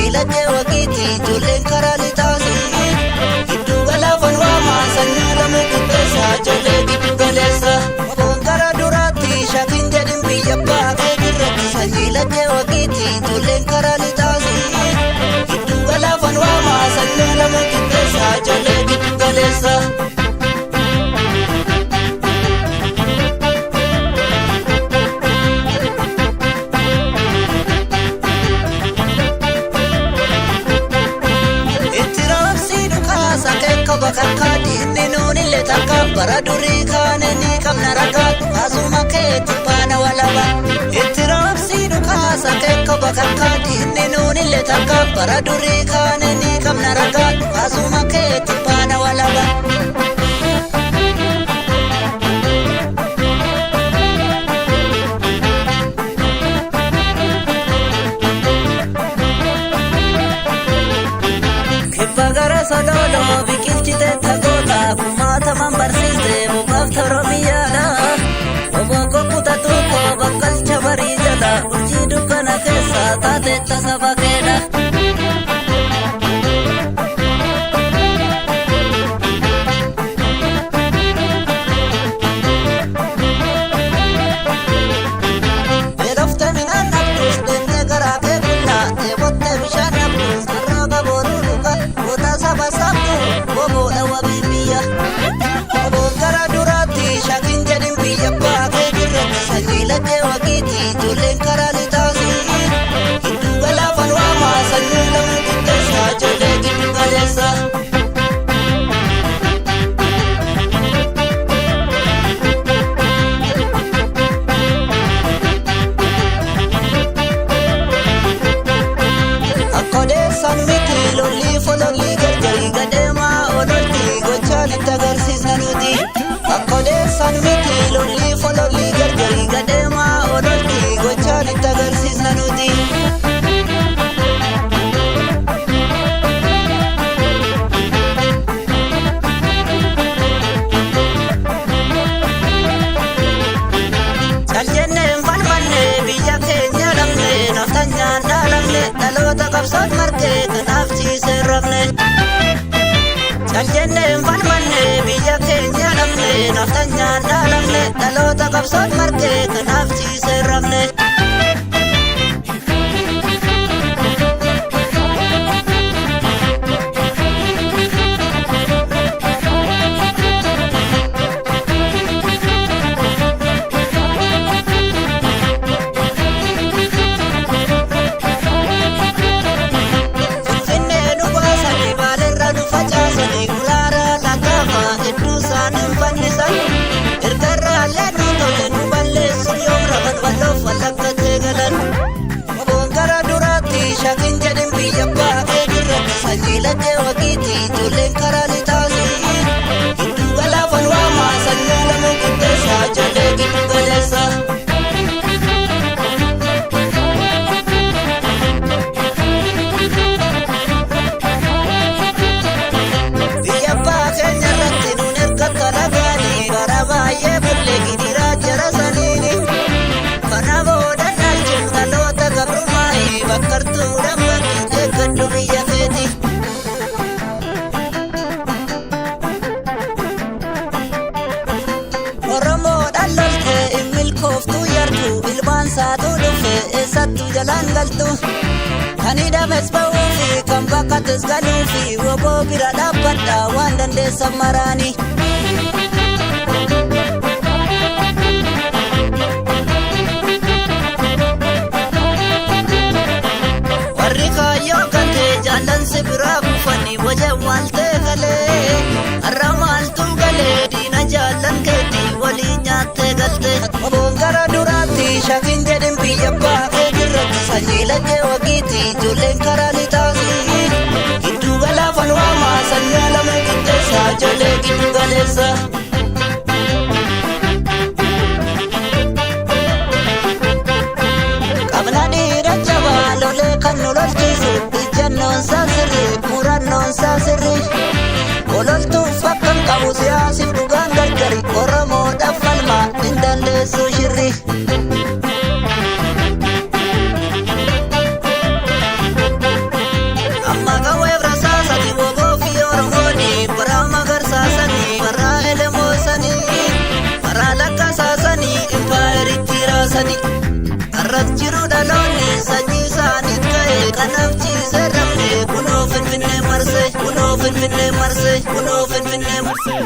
sanyiila kee wakiiti ijoolleen karaa lixaasi giddu galaafan waamaa sanyii lama qixxeessa ijoollee giddu galeessa oboon gara duraatti shakin jedhin biyya baakee irratti sanyiila kee wakiiti ijoolleen karaa lixaasi giddu galaafan waamaa sanyii lama qixxeessa ijoollee giddu galeessa. Bakakkaati inni nuuni illee takka bara durii kaananii qabna ragaa dhukaasuma keetti baana walaba itti raabsii dhukaasa keekka bakakkaati inni nuuni illee takka bara durii kaananii qabna ragaa dhukaasuma keetti baana walaba. Sololo biqilchite tagoota kumaata mambarsiiste buqaaf toromiyyaadha obbo kutatu ko bakkalcha barii jala urjii dukkana keessa taate tasa bakeedha. Beelofte minaan dhabdus deemtee garaa kee bullaa deebottee bishaan dhabdus harrooga booruu dhuga goota saba sabdu boboodha wabiibiyya oboon gara duraatti shakin jedhin biyya baakee irratti sanyiila kee wakiiti ijoolleen karaa lixaasi giddu galaafan waamaa sanyii lama qixxeessa ijoollee giddu galeessa. Akkodeessan miti lolli fololli gargari gadeemaa ololti gochaan itti agarsiisna nuti akkodeessan miti lolli fololli gargari gadeemaa ololti gochaan itti agarsiisna nuti. Caljenneen falmanne biyya keenya dhabne naftanyaan dhaalamne dhaloota qabsoon margee kanaaf ciisee rafne. Caljenneen falmanne biyya keenya dhabne naftanyaan dhaalamne dhaloota qabsoon margee kanaaf ciisee rafne. Oboon gara duraatti shakin jedhin biyya baakee irratti sanyiila kee wakiiti ijoolleen karaa lixaasi giddu galaafan waamaa sanyii lama qixxeessa ijoollee giddu galeessa. Biyya baakee irratti nuun ergatta lagaanii bara baay'ee bullee gidiraa jara saniini kana booda bakkartuu dhabbatti eeggadhu biyya keeti. Oromoodhaan loltee hin milkooftuu yartuu ilmaan saatuu dhufe eessattuu jalaan galtu kan hidhames ba'uu fi kan bakkates galuu fi woboo bira dhaabbadha waan dandeessan maraani. Kaayyoo galtee jaallansi biraa buufanni wajjin waaltee galee har'a maaltu galee diina jaallan keetti waliin nyaattee galte. Oboon gara duraatti shakin jedhin biyya baakee irratti sanyiila kee wakiiti ijoolleen karaa lixaasi giddu galaafan waamaa sanyii lama qixxeessa ijoollee giddu galeessa. Qabna dhiira jabaa lolee kan nu lolchiisu ijjannoon isaa sirrii murannoon isaa sirrii ololtuuf akka hin qabu siyaasiif dhugaan gargari Oromoodhaaf falmaa hin dandeessu shirri. jiru dhaloonni sanyii isaaniit ka'e kanaaf ciisee dhabne kunoo Finfinnee marsee kunoo Finfinnee marsee kunoo Finfinnee marsee.